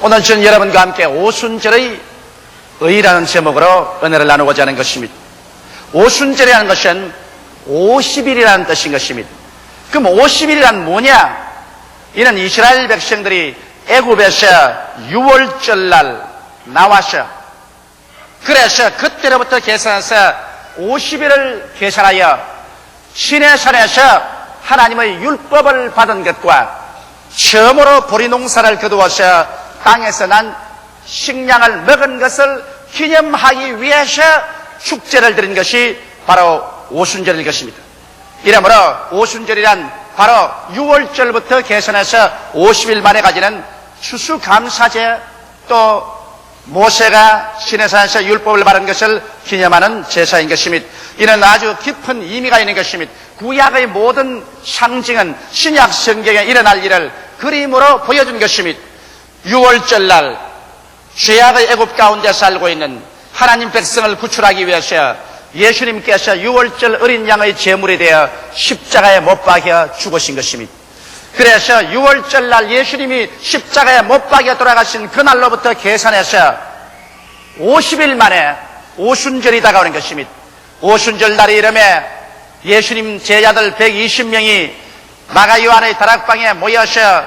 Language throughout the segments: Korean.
오늘 저는 여러분과 함께 오순절의 의라는 제목으로 은혜를 나누고자 하는 것입니다. 오순절이라는 것은 50일이라는 뜻인 것입니다. 그럼 50일이란 뭐냐? 이는 이스라엘 백성들이 애굽에서 6월절날 나와서, 그래서 그때로부터 계산해서 50일을 계산하여 시내산에서 하나님의 율법을 받은 것과 처음으로 보리농사를 거두어서 땅에서 난 식량을 먹은 것을 기념하기 위해서 축제를 드린 것이 바로 오순절일 것입니다. 이러므로 오순절이란 바로 6월절부터 계산해서 50일 만에 가지는 추수감사제, 또 모세가 시내산에서 율법을 받은 것을 기념하는 제사인 것입니다. 이는 아주 깊은 의미가 있는 것입니다. 구약의 모든 상징은 신약 성경에 일어날 일을 그림으로 보여준 것입니다. 6월절날 죄악의 애굽 가운데 살고 있는 하나님 백성을 구출하기 위해서 예수님께서 6월절 어린 양의 제물이 되어 십자가에 못 박혀 죽으신 것입니다. 그래서 6월절날 예수님이 십자가에 못 박혀 돌아가신 그날로부터 계산해서 50일 만에 오순절이 다가오는 것입니다. 오순절 날이 이름에 예수님 제자들 120명이 마가 요한의 다락방에 모여서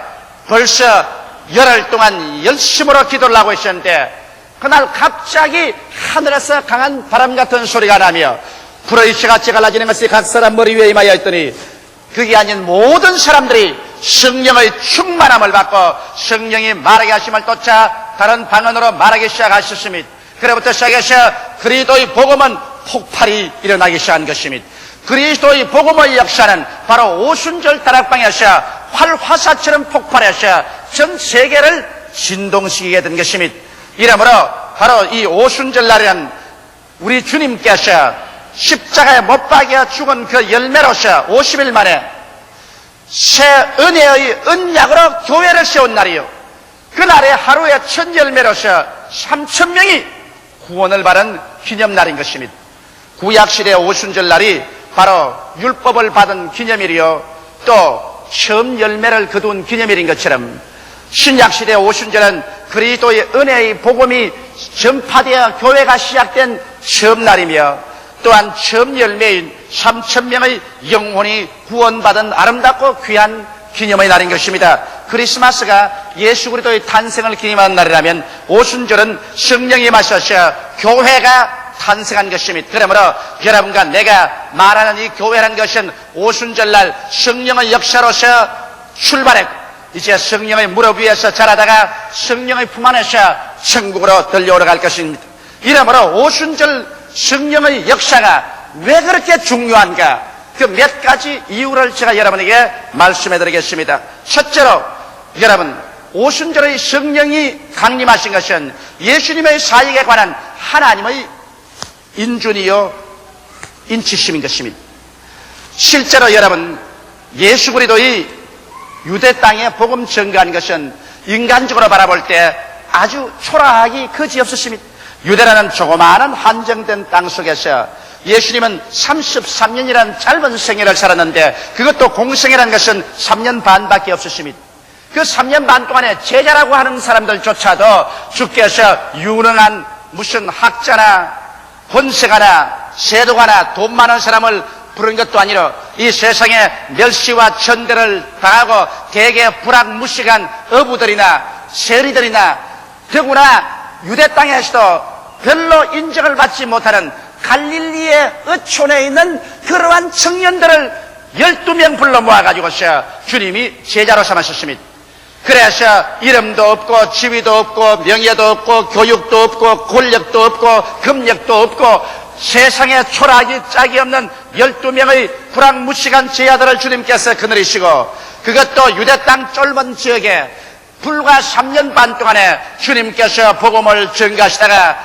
벌써 열흘 동안 열심으로 기도를 하고 있었는데, 그날 갑자기 하늘에서 강한 바람 같은 소리가 나며 불의 씨같이 갈라지는 것이 각 사람 머리 위에 임하여 있더니, 그게 아닌 모든 사람들이 성령의 충만함을 받고 성령이 말하게 하심을 쫓아 다른 방언으로 말하기 시작하셨습니다. 그로부터 시작해서 그리스도의 복음은 폭발이 일어나기 시작한 것입니다. 그리스도의 복음의 역사는 바로 오순절 다락방에서 활화사처럼 폭발해서 전 세계를 진동시키게 된 것입니다. 이러므로 바로 이 오순절 날에는 우리 주님께서 십자가에 못 박여 죽은 그 열매로서 50일 만에 새 은혜의 언약으로 교회를 세운 날이요, 그날에 하루에 첫 열매로서 3,000명이 구원을 받은 기념날인 것입니다. 구약시대 오순절 날이 바로 율법을 받은 기념일이요, 또 처음 열매를 거둔 기념일인 것처럼 신약시대 오순절은 그리스도의 은혜의 복음이 전파되어 교회가 시작된 처음 날이며, 또한 처음 열매인 3,000명의 영혼이 구원받은 아름답고 귀한 기념의 날인 것입니다. 크리스마스가 예수 그리스도의 탄생을 기념하는 날이라면 오순절은 성령이 임하셔서 교회가 탄생한 것입니다. 그러므로 여러분과 내가 말하는 이 교회라는 것은 오순절날 성령의 역사로서 출발했고, 이제 성령의 무릎 위에서 자라다가 성령의 품 안에서 천국으로 들려오러 갈 것입니다. 이러므로 오순절 성령의 역사가 왜 그렇게 중요한가, 그 몇 가지 이유를 제가 여러분에게 말씀해 드리겠습니다. 첫째로, 여러분, 오순절의 성령이 강림하신 것은 예수님의 사역에 관한 하나님의 인준이요 인치심인 것입니다. 실제로 여러분, 예수 그리스도의 유대 땅에 복음 전가한 것은 인간적으로 바라볼 때 아주 초라하기 그지없으십니다. 유대라는 조그마한 한정된 땅 속에서 예수님은 33년이라는 짧은 생애를 살았는데, 그것도 공생애라는 것은 3년 반밖에 없으십니다. 그 3년 반 동안에 제자라고 하는 사람들조차도 주께서 유능한 무슨 학자나 권세가나 세도가나 돈 많은 사람을 부른 것도 아니라 이 세상에 멸시와 천대를 당하고 대개 불악무식한 어부들이나 세리들이나, 더구나 유대 땅에서도 별로 인정을 받지 못하는 갈릴리의 어촌에 있는 그러한 청년들을 12명 불러 모아가지고서 주님이 제자로 삼으셨습니다. 그래서 이름도 없고 지위도 없고 명예도 없고 교육도 없고 권력도 없고 금력도 없고 세상에 초라하기 짝이 없는 12명의 불악무식한 제자들을 주님께서 거느리시고, 그것도 유대 땅 쫄먼 지역에 불과 3년 반 동안에 주님께서 복음을 전가하시다가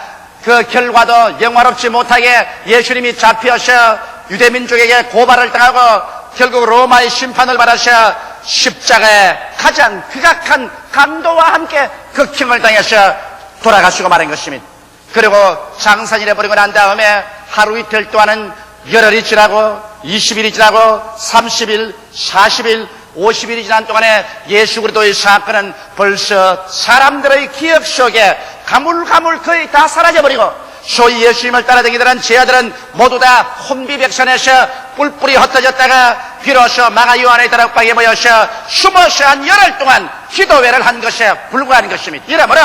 그 결과도 영화롭지 못하게 예수님이 잡혀서 유대민족에게 고발을 당하고 결국 로마의 심판을 받아서 십자가에 가장 극악한 강도와 함께 극형을 당해서 돌아가시고 말한 것입니다. 그리고 장사일에 버리고 난 다음에 하루 이틀 동안은 열흘이 지나고 20일이 지나고 30일, 40일, 50일이 지난 동안에 예수 그리스도의 사건은 벌써 사람들의 기억 속에 가물가물 거의 다 사라져버리고, 소위 예수님을 따라다니던 제자들은 모두 다 혼비백산에서 뿔뿔이 흩어졌다가 비로소 마가 요한의 다락방에 모여서 숨어서 한 열흘 동안 기도회를 한 것에 불과한 것입니다. 이러므로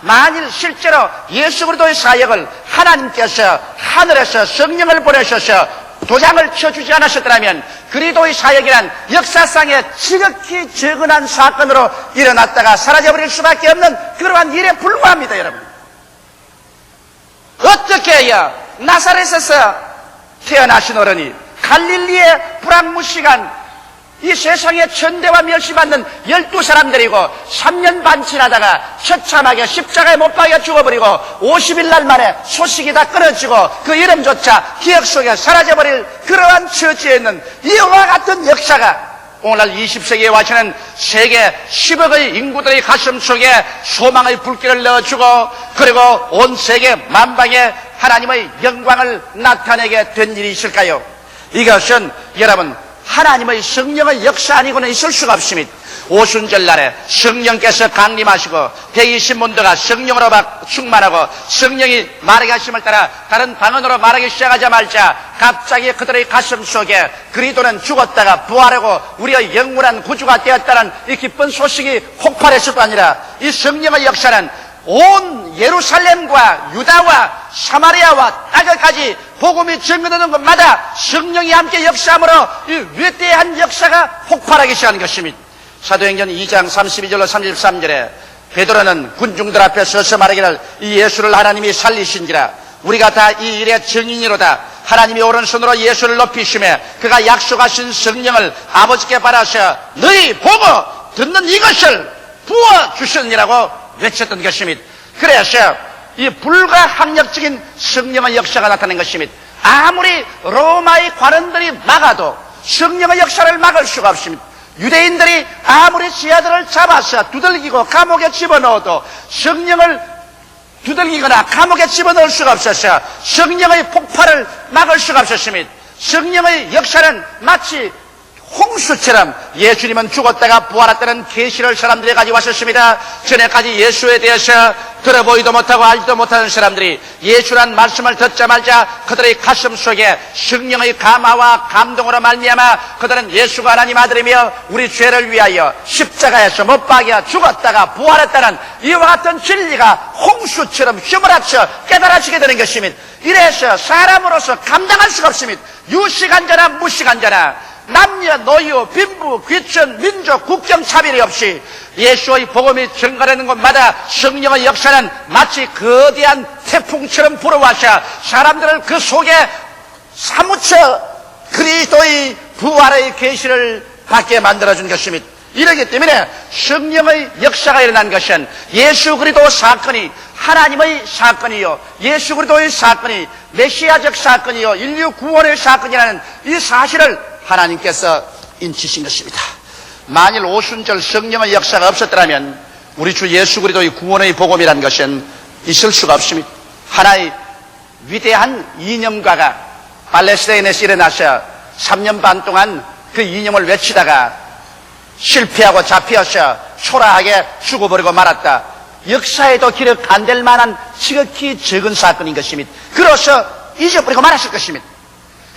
만일 실제로 예수 그리스도의 사역을 하나님께서 하늘에서 성령을 보내셔서 도장을 쳐주지 않으셨더라면 그리스도의 사역이란 역사상에 지극히 적은한 사건으로 일어났다가 사라져버릴 수밖에 없는 그러한 일에 불과합니다. 여러분, 어떻게 해야 나사렛에서 태어나신 어른이 갈릴리의 불황무시간 이 세상에 천대와 멸시받는 12사람들이고 3년 반 지나다가 처참하게 십자가에 못 박여 죽어버리고 50일 날 만에 소식이 다 끊어지고 그 이름조차 기억 속에 사라져버릴 그러한 처지에 있는 이와 같은 역사가 오늘날 20세기에 와서는 세계 10억의 인구들의 가슴 속에 소망의 불길을 넣어주고 그리고 온 세계 만방에 하나님의 영광을 나타내게 된 일이 있을까요? 이것은 여러분 하나님의 성령의 역사 아니고는 있을 수가 없습니다. 오순절날에 성령께서 강림하시고 대의신문도가 성령으로 충만하고 성령이 말하게 하심을 따라 다른 방언으로 말하기 시작하자마자 갑자기 그들의 가슴 속에 그리스도는 죽었다가 부활하고 우리의 영원한 구주가 되었다는 이 기쁜 소식이 폭발했을뿐 아니라 이 성령의 역사는 온 예루살렘과 유다와 사마리아와 땅까지 복음이 증거되는 곳마다 성령이 함께 역사함으로 이 위대한 역사가 폭발하기 시작한 것입니다. 사도행전 2장 32절로 33절에 베드로는 군중들 앞에 서서 말하기를 이 예수를 하나님이 살리신지라 우리가 다 이 일의 증인이로다. 하나님이 오른손으로 예수를 높이시며 그가 약속하신 성령을 아버지께 받아서 너희 보고 듣는 이것을 부어주셨니라고 외쳤던 것입니다. 그래서 이 불가항력적인 성령의 역사가 나타난 것입니다. 아무리 로마의 관원들이 막아도 성령의 역사를 막을 수가 없습니다. 유대인들이 아무리 제자들을 잡아서 두들기고 감옥에 집어넣어도 성령을 두들기거나 감옥에 집어넣을 수가 없어서 성령의 폭발을 막을 수가 없었습니다. 성령의 역사는 마치 홍수처럼 예수님은 죽었다가 부활했다는 계시를 사람들이 가지고 왔었습니다. 전에까지 예수에 대해서 들어보지도 못하고 알지도 못하는 사람들이 예수란 말씀을 듣자마자 그들의 가슴 속에 성령의 감화와 감동으로 말미암아 그들은 예수가 하나님 아들이며 우리 죄를 위하여 십자가에서 못 박여 죽었다가 부활했다는 이와 같은 진리가 홍수처럼 휘몰아쳐 깨달아지게 되는 것입니다. 이래서 사람으로서 감당할 수가 없습니다. 유시간자나 무시간자나 남녀, 노유, 빈부, 귀천, 민족, 국경 차별이 없이 예수의 복음이 증가되는 곳마다 성령의 역사는 마치 거대한 태풍처럼 불어와서 사람들을 그 속에 사무쳐 그리스도의 부활의 계시를 받게 만들어준 것입니다. 이러기 때문에 성령의 역사가 일어난 것은 예수 그리스도 사건이 하나님의 사건이요 예수 그리스도의 사건이 메시아적 사건이요 인류 구원의 사건이라는 이 사실을 하나님께서 인치신 것입니다. 만일 오순절 성령의 역사가 없었더라면 우리 주 예수 그리스도의 구원의 복음이라는 것은 있을 수가 없습니다. 하나의 위대한 이념가가 팔레스타인에서 일어나서 3년 반 동안 그 이념을 외치다가 실패하고 잡혀서 초라하게 죽어버리고 말았다. 역사에도 기록 안 될 만한 지극히 적은 사건인 것입니다. 그래서 잊어버리고 말았을 것입니다.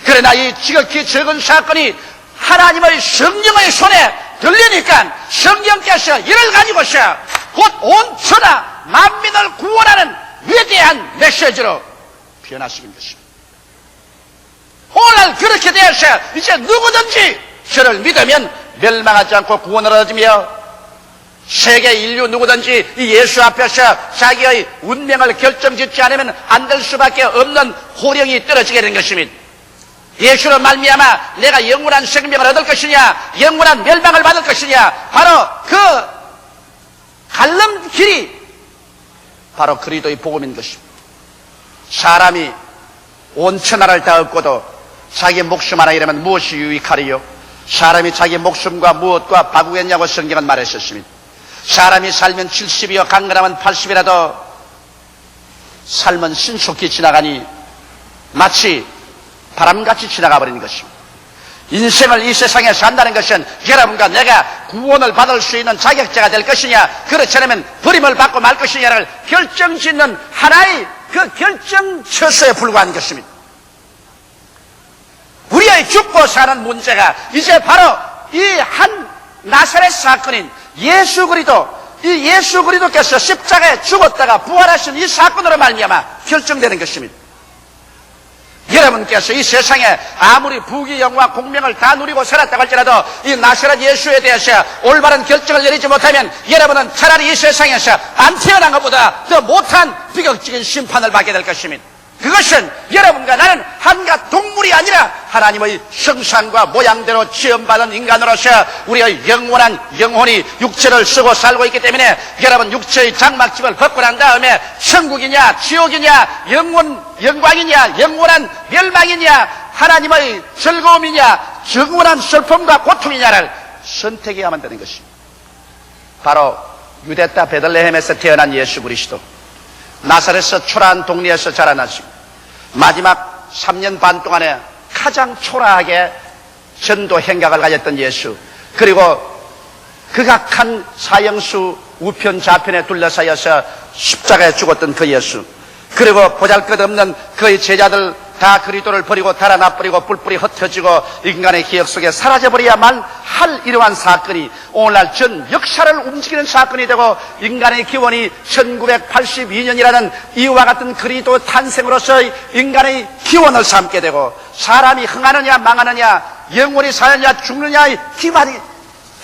그러나 이 지극히 적은 사건이 하나님의 성령의 손에 들리니까 성령께서 이를 가지고서 곧 온 천하 만민을 구원하는 위대한 메시지로 변화시킨 것입니다. 오늘 그렇게 되어서 이제 누구든지 저를 믿으면 멸망하지 않고 구원을 얻으며 세계 인류 누구든지 이 예수 앞에서 자기의 운명을 결정짓지 않으면 안 될 수밖에 없는 호령이 떨어지게 된 것입니다. 예수로 말미암아 내가 영원한 생명을 얻을 것이냐 영원한 멸망을 받을 것이냐 바로 그 갈림길이 바로 그리스도의 복음인 것입니다. 사람이 온 천하를 다 얻고도 자기 목숨 하나 잃으면 무엇이 유익하리요? 사람이 자기 목숨과 무엇과 바꾸겠냐고 성경은 말했었습니다. 사람이 살면 70이요 강건하면 80이라도 삶은 신속히 지나가니 마치 바람같이 지나가 버리는 것입니다. 인생을 이 세상에 산다는 것은 여러분과 내가 구원을 받을 수 있는 자격자가 될 것이냐, 그렇지 않으면 버림을 받고 말 것이냐를 결정짓는 하나의 그 결정처서에 불과한 것입니다. 우리의 죽고 사는 문제가 이제 바로 이 한 나사렛 사건인 예수 그리스도, 이 예수 그리스도께서 십자가에 죽었다가 부활하신 이 사건으로 말미암아 결정되는 것입니다. 여러분께서 이 세상에 아무리 부귀 영화 공명을 다 누리고 살았다고 할지라도 이 나사렛 예수에 대해서 올바른 결정을 내리지 못하면 여러분은 차라리 이 세상에서 안 태어난 것보다 더 못한 비극적인 심판을 받게 될 것입니다. 그것은 여러분과 나는 한갓 동물이 아니라 하나님의 형상과 모양대로 지음받은 인간으로서 우리의 영원한 영혼이 육체를 쓰고 살고 있기 때문에 여러분 육체의 장막집을 벗고 난 다음에 천국이냐 지옥이냐 영광이냐 영원한 멸망이냐 하나님의 즐거움이냐 영원한 슬픔과 고통이냐를 선택해야만 되는 것입니다. 바로 유대 땅 베들레헴에서 태어난 예수 그리스도, 나사렛에서 초라한 동네에서 자라나시고 마지막 3년 반 동안에 가장 초라하게 전도 행각을 가졌던 예수, 그리고 극악한 사형수 우편 좌편에 둘러싸여서 십자가에 죽었던 그 예수, 그리고 보잘것없는 그의 제자들 다 그리스도를 버리고 달아나버리고 뿔뿔이 흩어지고 인간의 기억 속에 사라져버려야만 할 이러한 사건이 오늘날 전 역사를 움직이는 사건이 되고 인간의 기원이 1982년이라는 이와 같은 그리스도 탄생으로서 인간의 기원을 삼게 되고 사람이 흥하느냐 망하느냐 영원히 사느냐 죽느냐의 기반이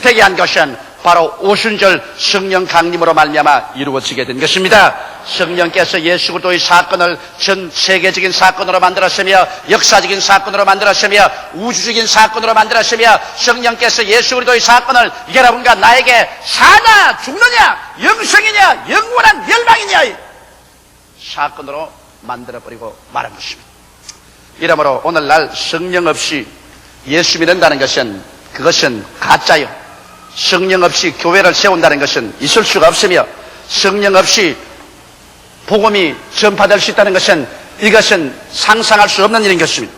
되게 한 것은 바로 오순절 성령 강림으로 말미암아 이루어지게 된 것입니다. 성령께서 예수 그리스도의 사건을 전 세계적인 사건으로 만들었으며 역사적인 사건으로 만들었으며 우주적인 사건으로 만들었으며 성령께서 예수 그리스도의 사건을 여러분과 나에게 사나 죽느냐 영생이냐 영원한 멸망이냐의 사건으로 만들어버리고 말한 것입니다. 이러므로 오늘날 성령 없이 예수 믿는다는 것은 그것은 가짜요. 성령 없이 교회를 세운다는 것은 있을 수가 없으며 성령 없이 복음이 전파될 수 있다는 것은 이것은 상상할 수 없는 일인 것입니다.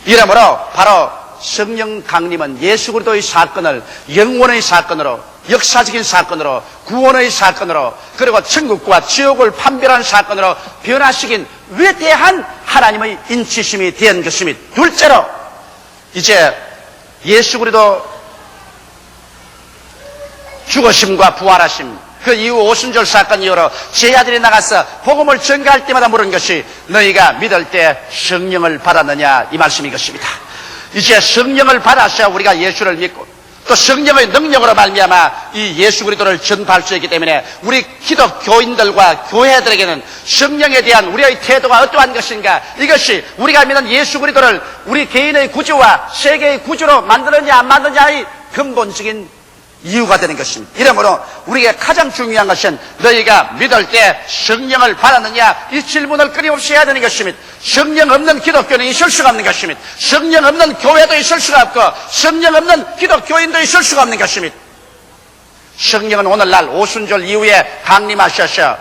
이러므로 바로 성령 강림은 예수 그리스도의 사건을 영원의 사건으로, 역사적인 사건으로, 구원의 사건으로, 그리고 천국과 지옥을 판별하는 사건으로 변화시킨 위대한 하나님의 인치심이 된 것입니다. 둘째로 이제 예수 그리스도 죽으심과 부활하심, 그 이후 오순절 사건 이후로 제자들이 나가서 복음을 전가할 때마다 물은 것이 너희가 믿을 때 성령을 받았느냐 이 말씀인 것입니다. 이제 성령을 받아서 우리가 예수를 믿고 또 성령의 능력으로 말미암아 이 예수 그리스도를 전파할 수 있기 때문에 우리 기독교인들과 교회들에게는 성령에 대한 우리의 태도가 어떠한 것인가, 이것이 우리가 믿는 예수 그리스도를 우리 개인의 구주와 세계의 구주로 만드느냐 안 만드느냐의 근본적인 이유가 되는 것입니다. 이러므로 우리에게 가장 중요한 것은 너희가 믿을 때 성령을 받았느냐 이 질문을 끊임없이 해야 되는 것입니다. 성령 없는 기독교는 있을 수가 없는 것입니다. 성령 없는 교회도 있을 수가 없고 성령 없는 기독교인도 있을 수가 없는 것입니다. 성령은 오늘날 오순절 이후에 강림하셔서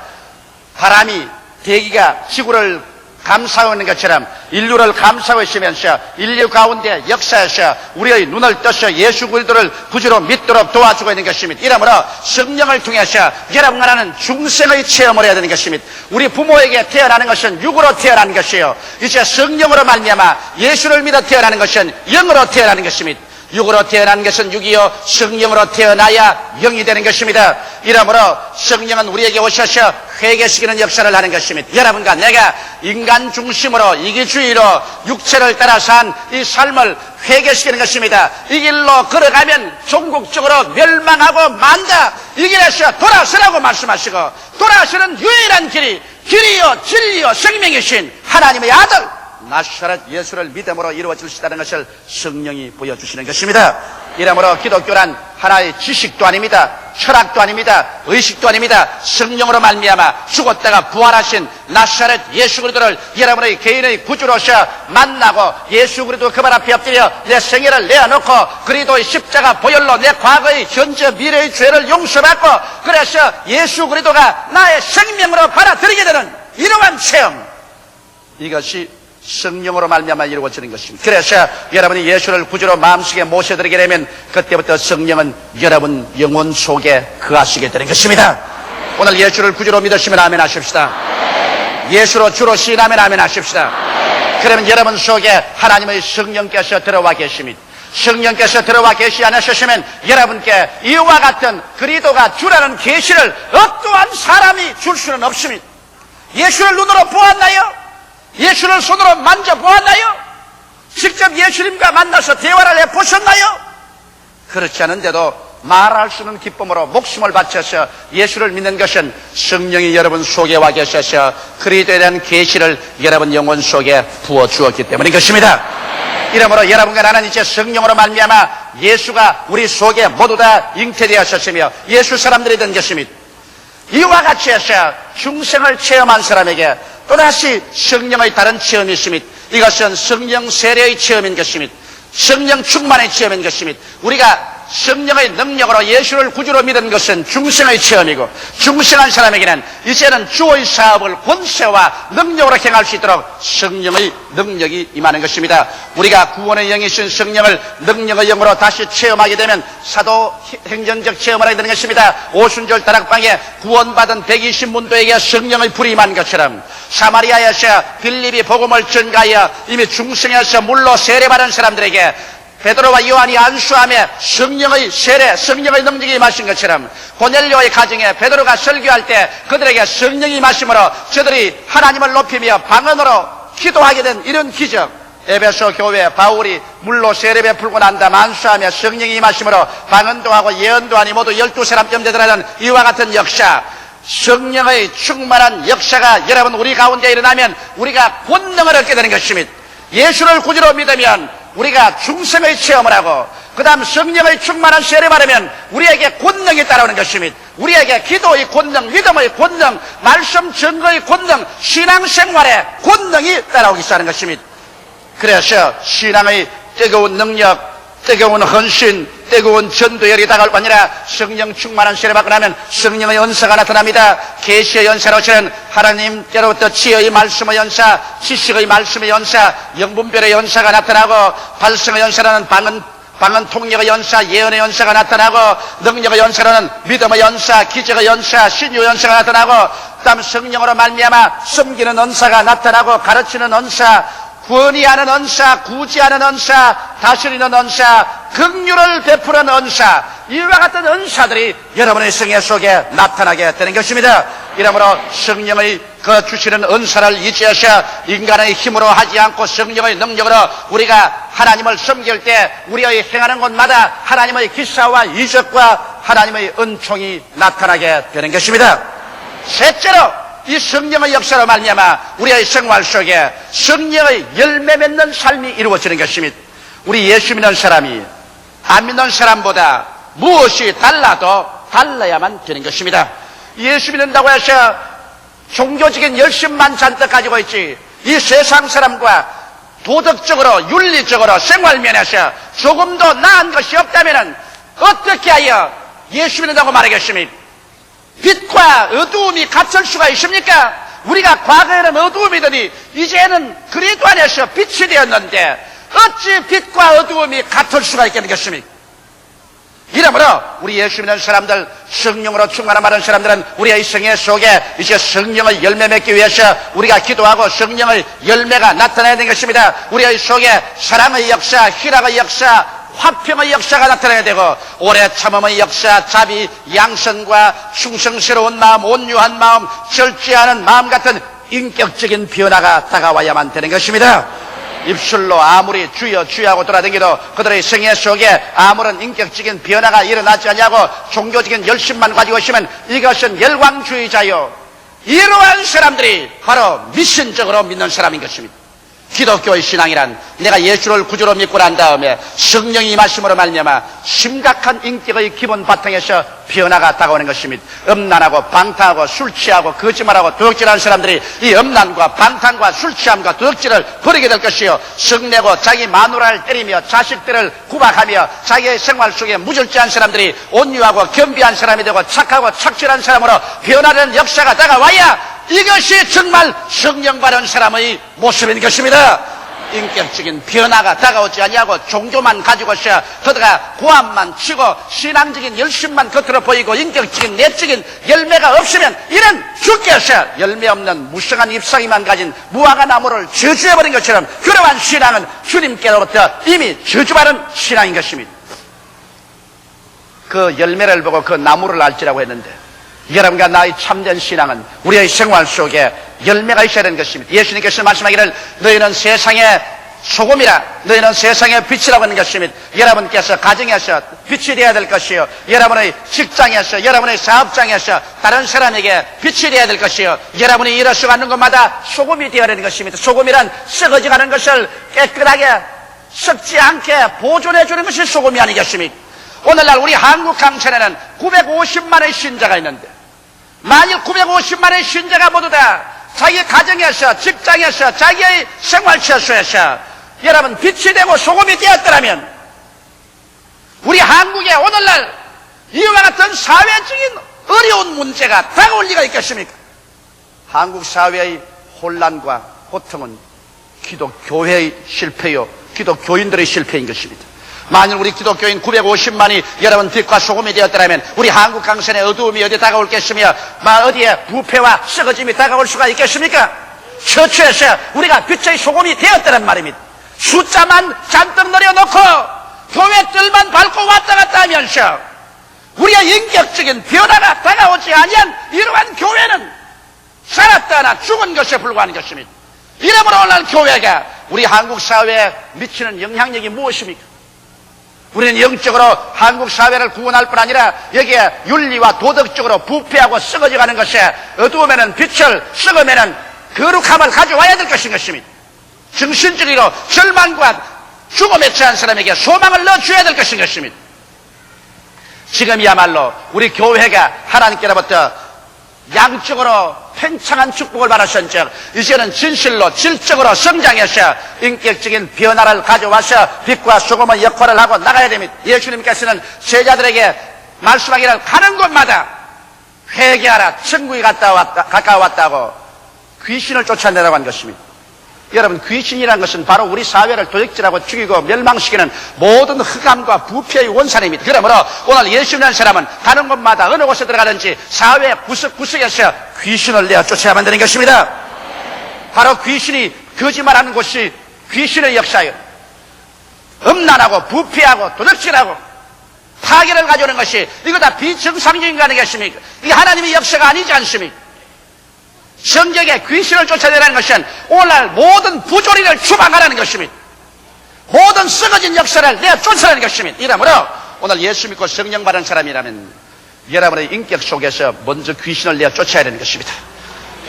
바람이 대기가 지구를 감싸고 있는 것처럼 인류를 감싸고 있으면서 인류 가운데 역사에서 우리의 눈을 떠서 예수 그리스도를 구주로 믿도록 도와주고 있는 것입니다. 이러므로 성령을 통해서 여러분과 나는 중생의 체험을 해야 되는 것입니다. 우리 부모에게 태어나는 것은 육으로 태어나는 것이요, 이제 성령으로 말미암아 예수를 믿어 태어나는 것은 영으로 태어나는 것입니다. 육으로 태어난 것은 육이요 성령으로 태어나야 영이 되는 것입니다. 이러므로 성령은 우리에게 오셔서 회개시키는 역사를 하는 것입니다. 여러분과 내가 인간 중심으로 이기주의로 육체를 따라 산 이 삶을 회개시키는 것입니다. 이 길로 걸어가면 종국적으로 멸망하고 만다, 이 길에서 돌아서라고 말씀하시고 돌아서는 유일한 길이요 진리요 생명이신 하나님의 아들 나사렛 예수를 믿음으로 이루어질 수 있다는 것을 성령이 보여주시는 것입니다. 이러므로 기독교란 하나의 지식도 아닙니다. 철학도 아닙니다. 의식도 아닙니다. 성령으로 말미암아 죽었다가 부활하신 나사렛 예수 그리스도를 여러분의 개인의 구주로서 만나고 예수 그리스도 그 발 앞에 엎드려 내 생애를 내어놓고 그리스도의 십자가 보혈로 내 과거의 현재 미래의 죄를 용서받고 그래서 예수 그리스도가 나의 생명으로 받아들이게 되는 이러한 체험, 이것이 성령으로 말미암아 이루어지는 것입니다. 그래서 여러분이 예수를 구주로 마음속에 모셔드리게 되면 그때부터 성령은 여러분 영혼 속에 거하시게 되는 것입니다. 오늘 예수를 구주로 믿으시면 아멘 하십시다. 예수로 주로 시인하면 아멘 하십시다. 그러면 여러분 속에 하나님의 성령께서 들어와 계십니다. 성령께서 들어와 계시 않으셨으면 여러분께 이와 같은 그리스도가 주라는 계시를 어떠한 사람이 줄 수는 없습니다. 예수를 눈으로 보았나요? 예수를 손으로 만져보았나요? 직접 예수님과 만나서 대화를 해보셨나요? 그렇지 않은데도 말할 수 없는 기쁨으로 목숨을 바쳐서 예수를 믿는 것은 성령이 여러분 속에 와 계셔서 그리스도에 대한 계시를 여러분 영혼 속에 부어주었기 때문인 것입니다. 이러므로 여러분과 나는 이제 성령으로 말미암아 예수가 우리 속에 모두 다 잉태되었었으며 예수 사람들이 된 것입니다. 이와 같이 해서 중생을 체험한 사람에게 또다시 성령의 다른 체험이 있습니다. 이것은 성령 세례의 체험인 것입니다. 성령 충만의 체험인 것입니다. 우리가 성령의 능력으로 예수를 구주로 믿은 것은 중생의 체험이고 중생한 사람에게는 이제는 주의 사업을 권세와 능력으로 행할 수 있도록 성령의 능력이 임하는 것입니다. 우리가 구원의 영이신 성령을 능력의 영으로 다시 체험하게 되면 사도 행전적 체험을 하게 되는 것입니다. 오순절 다락방에 구원받은 120문도에게 성령의 불이 임한 것처럼 사마리아에서 빌립이 복음을 전가하여 이미 중생에서 물로 세례받은 사람들에게 베드로와 요한이 안수함에 성령의 세례, 성령의 능력이 임하신 것처럼 고넬료의 가정에 베드로가 설교할 때 그들에게 성령이 임하심으로 저들이 하나님을 높이며 방언으로 기도하게 된 이런 기적. 에베소 교회 바울이 물로 세례 베풀고 난 다음 안수하며 성령이 임하심으로 방언도 하고 예언도 하니 모두 12사람쯤 되더라는 이와 같은 역사. 성령의 충만한 역사가 여러분 우리 가운데 일어나면 우리가 권능을 얻게 되는 것입니다. 예수를 구주로 믿으면 우리가 중생의 체험을 하고 그 다음 성령의 충만한 세례 받으면 우리에게 권능이 따라오는 것입니다. 우리에게 기도의 권능, 믿음의 권능, 말씀 증거의 권능, 신앙생활의 권능이 따라오기 시작하는 것입니다. 그래서 신앙의 뜨거운 능력, 뜨거운 헌신, 뜨거운 전도열이 다가올 거 아니라 성령 충만한 세례 받고 나면 성령의 은사가 나타납니다. 계시의 연사로서는 하나님께로부터 지혜의 말씀의 연사, 지식의 말씀의 연사, 영분별의 연사가 나타나고 발성의 연사라는 방언 통역의 연사, 예언의 연사가 나타나고 능력의 연사로는 믿음의 연사, 기적의 연사, 신유의 연사가 나타나고 그다음 성령으로 말미암아 섬기는 은사가 나타나고 가르치는 은사, 구원이하는 은사, 구제하는 은사, 다스리는 은사, 긍휼을 베푸는 은사, 이와 같은 은사들이 여러분의 생애 속에 나타나게 되는 것입니다. 이러므로 성령의 그 주시는 은사를 의지하셔 인간의 힘으로 하지 않고 성령의 능력으로 우리가 하나님을 섬길 때 우리의 행하는 곳마다 하나님의 기사와 이적과 하나님의 은총이 나타나게 되는 것입니다. 셋째로 이 성령의 역사로 말미암아 우리의 생활 속에 성령의 열매 맺는 삶이 이루어지는 것입니다. 우리 예수 믿는 사람이 안 믿는 사람보다 무엇이 달라도 달라야만 되는 것입니다. 예수 믿는다고 해서 종교적인 열심만 잔뜩 가지고 있지 이 세상 사람과 도덕적으로 윤리적으로 생활면에서 조금 더 나은 것이 없다면 어떻게 하여 예수 믿는다고 말하겠습니까? 빛과 어두움이 같을 수가 있습니까? 우리가 과거에는 어두움이더니 이제는 그리스도 안에서 빛이 되었는데 어찌 빛과 어두움이 같을 수가 있겠습니까? 이러므로 우리 예수 믿는 사람들, 성령으로 충만한 많은 사람들은 우리의 생애 속에 이제 성령의 열매 맺기 위해서 우리가 기도하고 성령의 열매가 나타나야 되는 것입니다. 우리의 속에 사랑의 역사, 희락의 역사, 화평의 역사가 나타나야 되고 오래 참음의 역사, 자비, 양선과 충성스러운 마음, 온유한 마음, 절제하는 마음 같은 인격적인 변화가 다가와야만 되는 것입니다. 입술로 아무리 주여 주여 하고 돌아다니도 그들의 생애 속에 아무런 인격적인 변화가 일어나지 않냐고 종교적인 열심만 가지고 있으면 이것은 열광주의자요, 이러한 사람들이 바로 미신적으로 믿는 사람인 것입니다. 기독교의 신앙이란 내가 예수를 구주로 믿고 난 다음에 성령이 임하심으로 말미암아 심각한 인격의 기본 바탕에서 변화가 다가오는 것입니다. 음란하고 방탕하고 술 취하고 거짓말하고 도둑질하는 사람들이 이 음란과 방탕과 술 취함과 도둑질을 버리게 될 것이요, 성내고 자기 마누라를 때리며 자식들을 구박하며 자기의 생활 속에 무절제한 사람들이 온유하고 겸비한 사람이 되고 착하고 착실한 사람으로 변화되는 역사가 다가와야 이것이 정말 성령 받은 사람의 모습인 것입니다. 인격적인 변화가 다가오지 아니하고 종교만 가지고서 거다가 고함만 치고 신앙적인 열심만 겉으로 보이고 인격적인 내적인 열매가 없으면 이는 주께서 열매 없는 무성한 잎사귀만 가진 무화과 나무를 저주해버린 것처럼 그러한 신앙은 주님께로부터 이미 저주받은 신앙인 것입니다. 그 열매를 보고 그 나무를 알지라고 했는데 여러분과 나의 참된 신앙은 우리의 생활 속에 열매가 있어야 되는 것입니다. 예수님께서 말씀하기를 너희는 세상의 소금이라 너희는 세상의 빛이라고 하는 것입니다. 여러분께서 가정에서 빛이 되어야 될 것이요, 여러분의 직장에서, 여러분의 사업장에서 다른 사람에게 빛이 되어야 될 것이요, 여러분이 일어서가는 곳마다 소금이 되어야 되는 것입니다. 소금이란 썩어져가는 것을 깨끗하게 썩지 않게 보존해 주는 것이 소금이 아니겠습니까? 오늘날 우리 한국 강천에는 950만의 신자가 있는데 만일 950만의 신자가 모두 다 자기 가정에서, 직장에서, 자기의 생활처소에서 여러분 빛이 되고 소금이 되었더라면 우리 한국에 오늘날 이와 같은 사회적인 어려운 문제가 다가올 리가 있겠습니까? 한국 사회의 혼란과 고통은 기독교회의 실패요, 기독교인들의 실패인 것입니다. 만일 우리 기독교인 950만이 여러분 빛과 소금이 되었더라면 우리 한국 강선의 어두움이 어디에 다가올겠으며 어디에 부패와 썩어짐이 다가올 수가 있겠습니까? 처처에서 우리가 빛의 소금이 되었다는 말입니다. 숫자만 잔뜩 늘여놓고 교회 뜰만 밟고 왔다 갔다 하면서 우리의 인격적인 변화가 다가오지 아니한 이러한 교회는 살았다 하나 죽은 것에 불과한 것입니다. 이러므로 오늘 교회가 우리 한국 사회에 미치는 영향력이 무엇입니까? 우리는 영적으로 한국 사회를 구원할 뿐 아니라 여기에 윤리와 도덕적으로 부패하고 썩어져가는 것에 어두우면은 빛을, 썩으면은 거룩함을 가져와야 될 것인 것입니다. 정신적으로 절망과 죽음에 처한 사람에게 소망을 넣어줘야 될 것인 것입니다. 지금이야말로 우리 교회가 하나님께로부터 양적으로 팽창한 축복을 받으셨는즉 이제는 진실로 질적으로 성장해서 인격적인 변화를 가져와서 빛과 소금의 역할을 하고 나가야 됩니다. 예수님께서는 제자들에게 말씀하기를 가는 곳마다 회개하라, 천국이 가까워 왔다고 귀신을 쫓아내라고 한 것입니다. 여러분, 귀신이라는 것은 바로 우리 사회를 도적질하고 죽이고 멸망시키는 모든 흑암과 부패의 원산입니다. 그러므로 오늘 예수님이라는 사람은 가는 곳마다 어느 곳에 들어가든지 사회 구석구석에서 귀신을 내어 쫓아야만 되는 것입니다. 바로 귀신이 거짓말하는 곳이 귀신의 역사예요. 음란하고 부패하고 도적질하고 파괴를 가져오는 것이 이거 다 비정상적인 거 아니겠습니까? 이게 하나님의 역사가 아니지 않습니까? 성경에 귀신을 쫓아내라는 것은 오늘날 모든 부조리를 추방하라는 것입니다. 모든 썩어진 역사를 내어 쫓아내는 것입니다. 이러므로 오늘 예수 믿고 성령 받은 사람이라면 여러분의 인격 속에서 먼저 귀신을 내어 쫓아야 되는 것입니다.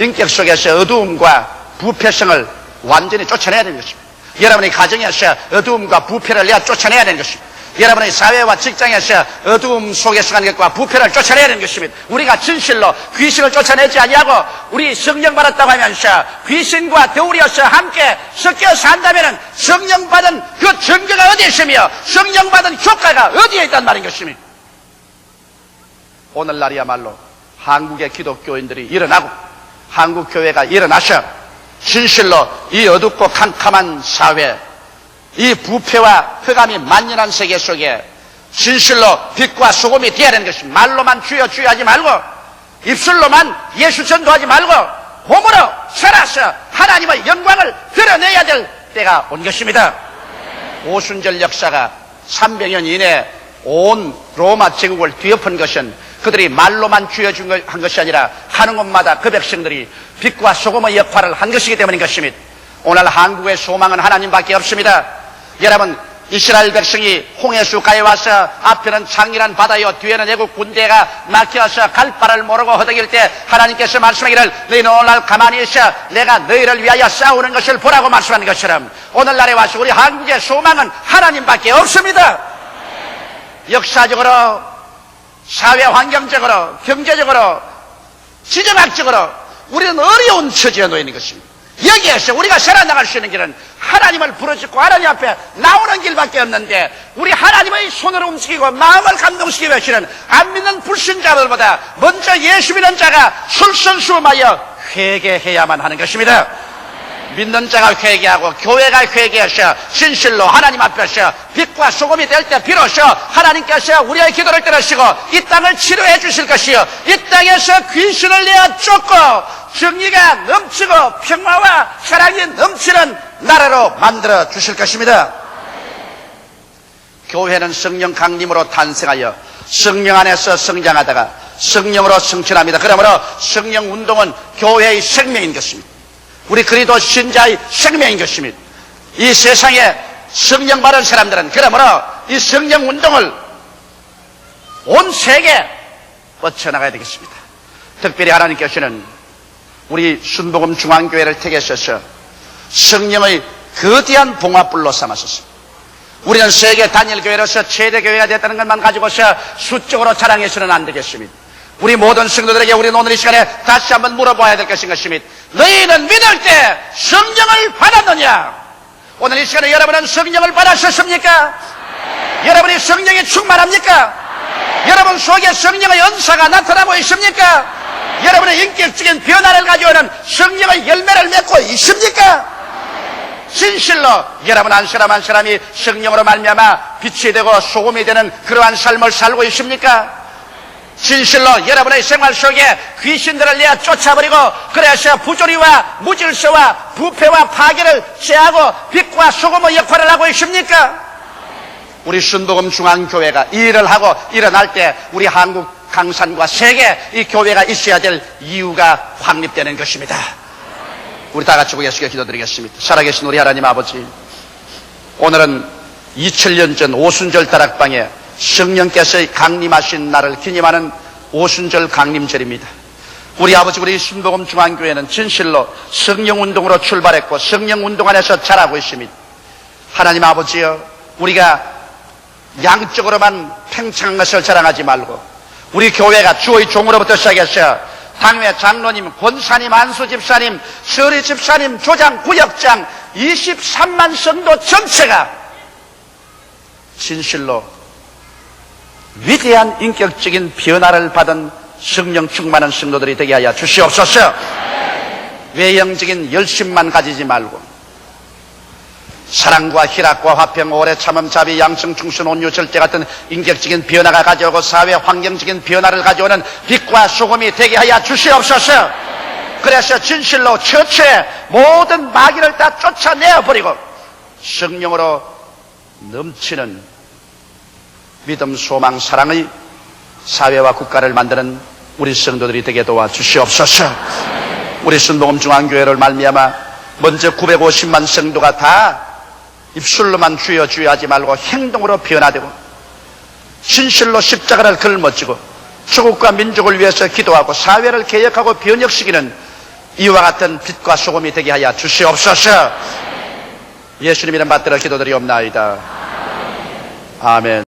인격 속에서 어두움과 부패성을 완전히 쫓아내야 되는 것입니다. 여러분의 가정에서 어두움과 부패를 내어 쫓아내야 되는 것입니다. 여러분의 사회와 직장에서 어두움 속에서 가는 것과 부패를 쫓아내야 되는 것입니다. 우리가 진실로 귀신을 쫓아내지 아니하고 우리 성령 받았다고 하면서 귀신과 더불어서 함께 섞여 산다면 성령 받은 그 증거가 어디에 있으며 성령 받은 효과가 어디에 있단 말인 것입니다. 오늘날이야말로 한국의 기독교인들이 일어나고 한국 교회가 일어나서 진실로 이 어둡고 캄캄한 사회, 이 부패와 흑암이 만연한 세계 속에 진실로 빛과 소금이 되어야 되는 것입니다. 말로만 주여 주여 하지 말고 입술로만 예수 전도하지 말고 몸으로 살아서 하나님의 영광을 드러내야 될 때가 온 것입니다. 오순절 역사가 300년 이내에 온 로마 제국을 뒤엎은 것은 그들이 말로만 주여 한 것이 아니라 하는 곳마다 그 백성들이 빛과 소금의 역할을 한 것이기 때문인 것입니다. 오늘 한국의 소망은 하나님밖에 없습니다. 여러분, 이스라엘 백성이 홍해수가에 와서 앞에는 창이란 바다요 뒤에는 애국 군대가 막혀서 갈 바를 모르고 허덕일 때 하나님께서 말씀하기를 너희는 오늘날 가만히 있어 내가 너희를 위하여 싸우는 것을 보라고 말씀하는 것처럼 오늘날에 와서 우리 한국의 소망은 하나님밖에 없습니다. 역사적으로, 사회 환경적으로, 경제적으로, 지정학적으로 우리는 어려운 처지에 놓여 있는 것입니다. 여기에서 우리가 살아나갈 수 있는 길은 하나님을 부르짖고 하나님 앞에 나오는 길밖에 없는데 우리 하나님의 손으로 움직이고 마음을 감동시키기 위해서는 안 믿는 불신자들보다 먼저 예수 믿는 자가 솔선수범하여 회개해야만 하는 것입니다. 믿는 자가 회개하고 교회가 회개하셔 진실로 하나님 앞에서 빛과 소금이 될 때 비로소 하나님께서 우리의 기도를 들으시고 이 땅을 치료해 주실 것이요 이 땅에서 귀신을 내어 쫓고 정의가 넘치고 평화와 사랑이 넘치는 나라로 만들어 주실 것입니다. 교회는 성령 강림으로 탄생하여 성령 안에서 성장하다가 성령으로 성취합니다. 그러므로 성령 운동은 교회의 생명인 것입니다. 우리 그리스도 신자의 생명인 것입니다. 이 세상에 성령 받은 사람들은 그러므로 이 성령 운동을 온 세계에 뻗쳐나가야 되겠습니다. 특별히 하나님께서는 우리 순복음 중앙교회를 택하셔서 성령의 거대한 봉화불로 삼으셨습니다. 우리는 세계 단일교회로서 최대 교회가 됐다는 것만 가지고서 수적으로 자랑해서는 안 되겠습니다. 우리 모든 성도들에게 우리는 오늘 이 시간에 다시 한번 물어봐야 될 것인 것입니다. 너희는 믿을 때 성령을 받았느냐? 오늘 이 시간에 여러분은 성령을 받으셨습니까? 여러분이 성령에 충만합니까? 여러분 속에 성령의 은사가 나타나고 있습니까? 여러분의 인격적인 변화를 가져오는 성령의 열매를 맺고 있습니까? 진실로 여러분 한 사람 한 사람이 성령으로 말미암아 빛이 되고 소금이 되는 그러한 삶을 살고 있습니까? 진실로 여러분의 생활 속에 귀신들을 내어 쫓아버리고 그래서 부조리와 무질서와 부패와 파괴를 제하고 빛과 소금의 역할을 하고 있습니까? 우리 순복음 중앙교회가 이 일을 하고 일어날 때 우리 한국 강산과 세계 이 교회가 있어야 될 이유가 확립되는 것입니다. 우리 다 같이 예수께 기도드리겠습니다. 살아계신 우리 하나님 아버지, 오늘은 2000년 전 오순절 다락방에 성령께서 강림하신 날을 기념하는 오순절 강림절입니다. 우리 아버지, 우리 순복음 중앙교회는 진실로 성령운동으로 출발했고 성령운동 안에서 자라고 있습니다. 하나님 아버지여, 우리가 양적으로만 팽창한 것을 자랑하지 말고 우리 교회가 주의 종으로부터 시작해서 당회 장로님, 권사님, 안수 집사님, 서리 집사님, 조장, 구역장 23만 성도 전체가 진실로 위대한 인격적인 변화를 받은 성령 충만한 성도들이 되게 하여 주시옵소서. 외형적인 열심만 가지지 말고 사랑과 희락과 화평, 오래 참음, 자비, 양성, 충신, 온유, 절제 같은 인격적인 변화가 가져오고 사회 환경적인 변화를 가져오는 빛과 소금이 되게 하여 주시옵소서. 그래서 진실로 처처에 모든 마귀를 다 쫓아내어버리고 성령으로 넘치는 믿음, 소망, 사랑의 사회와 국가를 만드는 우리 성도들이 되게 도와주시옵소서. 우리 순복음 중앙교회를 말미암아 먼저 950만 성도가 다 입술로만 주여 주여 하지 말고 행동으로 변화되고 진실로 십자가를 걸머쥐고 조국과 민족을 위해서 기도하고 사회를 개혁하고 변혁시키는 이와 같은 빛과 소금이 되게 하여 주시옵소서. 예수님 이름 받들어 기도드리옵나이다. 아멘.